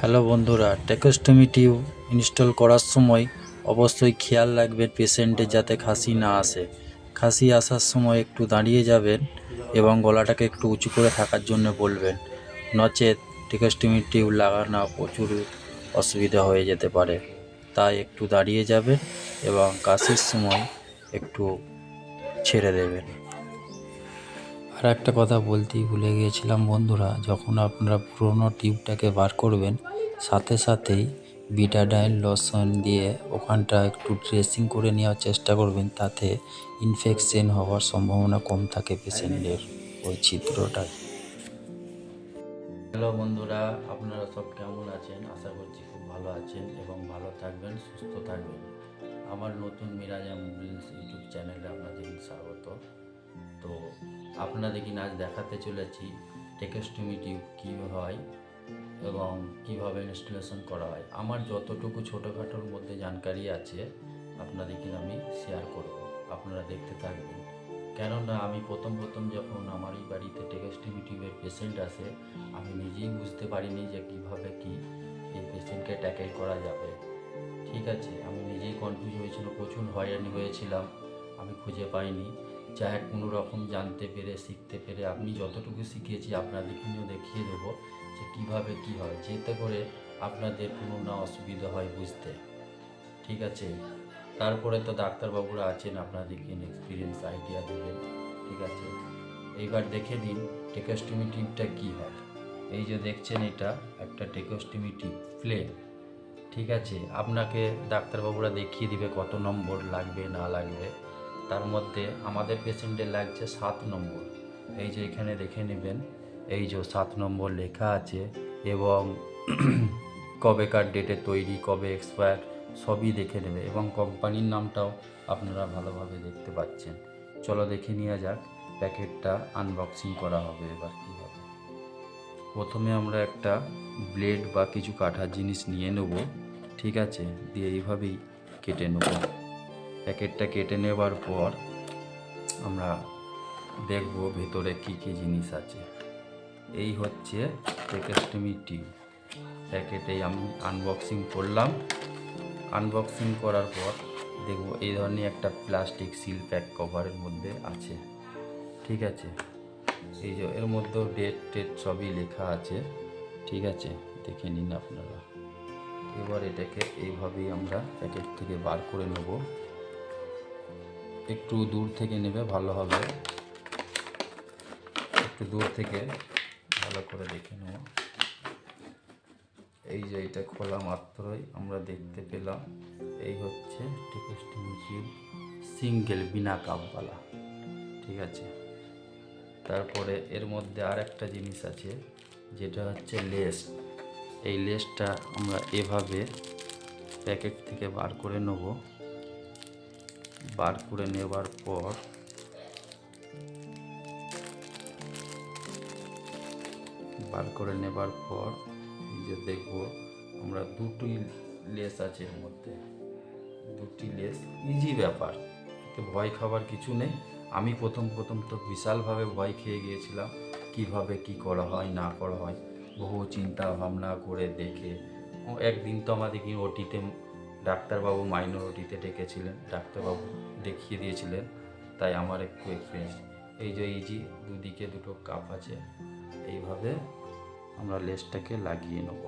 Hello বন্ধুরা, টেকোস্টোমি tube install করার সময় অবশ্যই খেয়াল রাখবেন পেশেন্টের যাতে কাশি না আসে। কাশি আসার সময় একটু দাঁড়িয়ে যাবেন এবং গলাটাকে একটু উঁচু করে থাকার জন্য বলবেন, নচেত টেকোস্টোমি টিউব লাগানো প্রচুর অসুবিধা হয়ে যেতে পারে। তাই একটু দাঁড়িয়ে যাবেন এবং কাশির সময় একটু ছেড়ে দেবেন। আর একটা কথা বলতেই ভুলে গিয়েছিলাম বন্ধুরা, যখন আপনারা পুরনো টিউবটাকে বার করবেন সাথে সাথেই বিটাডাইন লোশন দিয়ে ওখানটা একটু ড্রেসিং করে নেওয়ার চেষ্টা করবেন, তাতে ইনফেকশন হওয়ার সম্ভাবনা কম থাকে পেশেন্টের ওই ছিদ্রটায়। হ্যালো বন্ধুরা, আপনারা সব কেমন আছেন? আশা করছি খুব ভালো আছেন এবং ভালো থাকবেন, সুস্থ থাকবেন। আমার নতুন মিরাজ অ্যাম্বুলেন্স ইউটিউব চ্যানেলে আপনাদের স্বাগত। তো আপনাদেরকে আজ দেখাতে চলেছি টেকোস্টোমি টিউব কী হয় এবং কিভাবে ইনস্টলেশন করা হয়। আমার যতটুকু ছোটোখাটোর মধ্যে জানকারি আছে আপনাদেরকে আমি শেয়ার করব, আপনারা দেখতে থাকবেন। কেননা আমি প্রথম যখন আমার এই বাড়িতে টেকোস্টোমি টিউবের পেশেন্ট আসে, আমি নিজেই বুঝতে পারিনি যে কীভাবে কি এই পেশেন্টকে ট্যাকেল করা যাবে। ঠিক আছে, আমি নিজেই কনফিউজ হয়েছিল, প্রচুর হয়রানি হয়েছিলাম, আমি খুঁজে পাইনি। যাই হোক, কোনো রকম জানতে পেরে শিখতে পেরে আমি যতটুকু শিখেছি আপনাদেরকেও দেখিয়ে দেবো যে কীভাবে কী হয়, যাতে করে আপনাদের কোনো না অসুবিধা হয় বুঝতে। ঠিক আছে, তারপরে তো ডাক্তারবাবুরা আছেন, আপনাদেরকে এক্সপিরিয়েন্স আইডিয়া দেবেন। ঠিক আছে, এইবার দেখে নিন টেকোস্টোমি টিউবটা কী হয়। এই যে দেখছেন, এটা একটা টেকোস্টোমি টিউব প্লেন। ঠিক আছে, আপনাকে ডাক্তারবাবুরা দেখিয়ে দিবে কত নম্বর লাগবে না লাগবে। তার মধ্যে আমাদের পেশেন্টের লাগছে 7 নম্বর। এই যে এখানে দেখে নেবেন, এই যে 7 নম্বর লেখা আছে এবং কবেকার ডেটে তৈরি, কবে এক্সপায়ার সবই দেখে নেবে এবং কোম্পানির নামটাও আপনারা ভালোভাবে দেখতে পাচ্ছেন। চলো দেখে নেওয়া যাক, প্যাকেটটা আনবক্সিং করা হবে। এবার কী হবে, প্রথমে আমরা একটা ব্লেড বা কিছু কাটার জিনিস নিয়ে নেব। ঠিক আছে, দিয়ে এইভাবেই কেটে নেব। প্যাকেটটা কেটে নেবার পর আমরা দেখব ভেতরে কী কী জিনিস আছে। এই হচ্ছে টেকোস্টোমি টিউব। প্যাকেটে আমি আনবক্সিং করলাম। আনবক্সিং করার পর দেখব এই ধরনের একটা প্লাস্টিক সিল প্যাক কভারের মধ্যে আছে। ঠিক আছে, এই যে এর মধ্যেও ডেট টেট সবই লেখা আছে। ঠিক আছে, দেখে নিন আপনারা। এবার এটাকে এইভাবেই আমরা প্যাকেট থেকে বার করে নেব। একটু দূর থেকে নেবে ভালো হবে, একটু দূর থেকে ভালো করে দেখে নেব। এই যে এটা খোলা মাত্রই আমরা দেখতে পেলাম এই হচ্ছে টেকোস্টোমি টিউব, সিঙ্গেল, বিনা কাপওয়ালা। ঠিক আছে, তারপরে এর মধ্যে আর একটা জিনিস আছে, যেটা হচ্ছে লেস। এই লেসটা আমরা এভাবে প্যাকেট থেকে বার করে নেব। বার করে নেবার পর এই যে দেখব আমরা দুটি লেস আছে এর মধ্যে, দুটি লেস। ইজি ব্যাপার, এতে ভয় খাবার কিছু নেই। আমি প্রথম তো বিশালভাবে ভয় খেয়ে গিয়েছিলাম, কিভাবে কি করা হয় না করা হয়, বহু চিন্তা ভাবনা করে দেখে একদিন তো আমাদেরকে ওটিতে ডাক্তারবাবু মাইনর ওটিতে ডেকেছিলেন, ডাক্তারবাবু দেখিয়ে দিয়েছিলেন, তাই আমার একটু এক্সপিরিয়েন্স। এই যে ইজি, দুদিকে দুটো কাপ আছে, এইভাবে আমরা লেসটাকে লাগিয়ে নেব।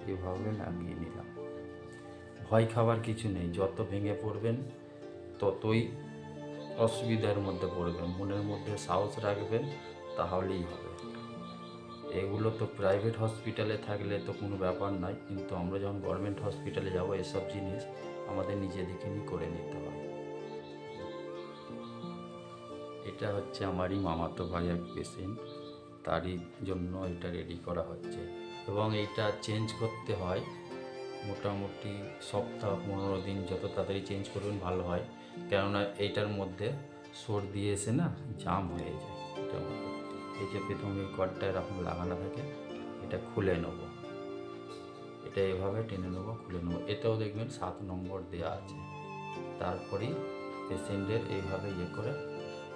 এইভাবে লাগিয়ে নিলাম, ভয় খাবার কিছু নেই। যত ভেঙে পড়বেন ততই অসুবিধার মধ্যে পড়বেন, মনের মধ্যে সাহস রাখবেন, তাহলেই হবে। এগুলো তো প্রাইভেট হসপিটালে থাকলে তো কোনো ব্যাপার নয়, কিন্তু আমরা যখন গভর্নমেন্ট হসপিটালে যাব এসব জিনিস আমাদের নিজেদেরকে করে নিতে হয়। এটা হচ্ছে আমারই মামাতো ভাই এক পেশেন্ট, তারই জন্য এটা রেডি করা হচ্ছে এবং এইটা চেঞ্জ করতে হয় মোটামুটি সপ্তাহ 15 দিন, যত তাড়াতাড়ি চেঞ্জ করবেন ভালো হয়। কেননা এইটার মধ্যে সর্দি এসে না জাম হয়ে যায় এটার মধ্যে। এই যে প্রথমে এই কর্ডটা এরকম লাগানো থাকে, এটা খুলে নেব, এটা এভাবে টেনে নেব, খুলে নেব। এটাও দেখবেন 7 নম্বর দেওয়া আছে। তারপরেই পেশেন্টের এইভাবে করে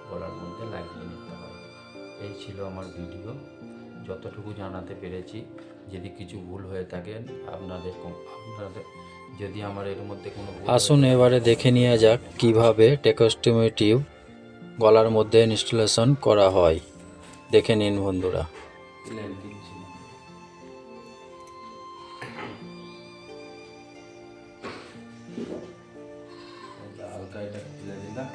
গলার মধ্যে লাগিয়ে নিতে হয়। এই ছিল আমার ভিডিও। যতটুকু জানাতে পেরেছি। যদি কিছু ভুল হয়ে থাকেন আপনাদের যদি আমার এর মধ্যে কোনো আসুন এবারে দেখে নেওয়া যাক কিভাবে টেকোস্টোমি টিউব গলার মধ্যে ইনস্টলেশন করা হয়। দেখে নিন বন্ধুরা। হালকা এটা খুলে দিলাম।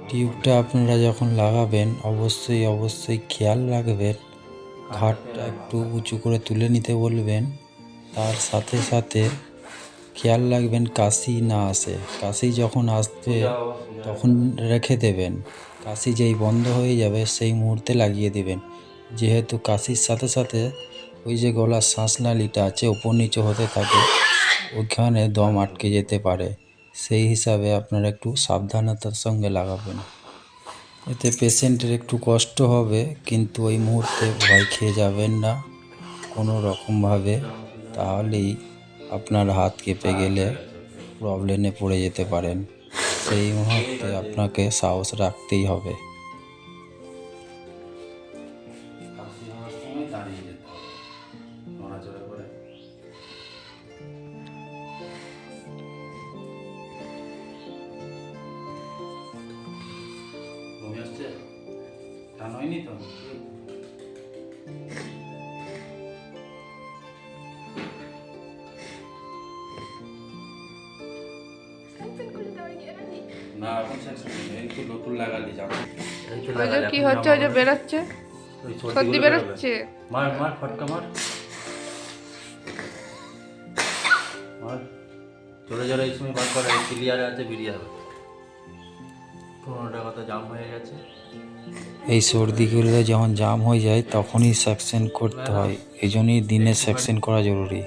টিউবটা আপনারা যখন লাগাবেন অবশ্যই খেয়াল রাখবেন, ঘাটটা একটু উঁচু করে তুলে নিতে বলবেন। তার সাথে সাথে খেয়াল রাখবেন কাশি না আসে। কাশি যখন আসবে তখন রেখে দেবেন। কাশি যেই বন্ধ হয়ে যাবে সেই মুহূর্তে লাগিয়ে দেবেন, যেহেতু কাশির সাথে সাথে ওই যে গলার শ্বাসনালীটা আছে ওপর নিচে হতে থাকে, ওইখানে দম আটকে যেতে পারে। সেই হিসাবে আপনারা একটু সাবধানতার সঙ্গে লাগাবেন। এতে পেশেন্টের একটু কষ্ট হবে, কিন্তু ওই মুহূর্তে ভয় খেয়ে যাবেন না কোনো রকমভাবে, তাহলেই আপনার হাত কেঁপে গেলে প্রবলেমে পড়ে যেতে পারেন। সেই মুহূর্তে আপনাকে সাহস রাখতেই হবে। টান হয়নি তো? না এখন সেকশন এই তো নতুন লাগালি জানো। ওই যে কি হচ্ছে, ওই যে বেরোচ্ছে, সর্দি বেরোচ্ছে। মার মার ফটকা মার মার, চলে যারা এই সময় বার করে ক্লিয়ারে আছে, বেরিয়ে যাবে। 15টা কথা জাম হয়ে গেছে। এই সর্দিগুলো যখন জাম হয়ে যায় তখনই সেকশন করতে হয়, এই জন্যই দিনে সেকশন করা জরুরি।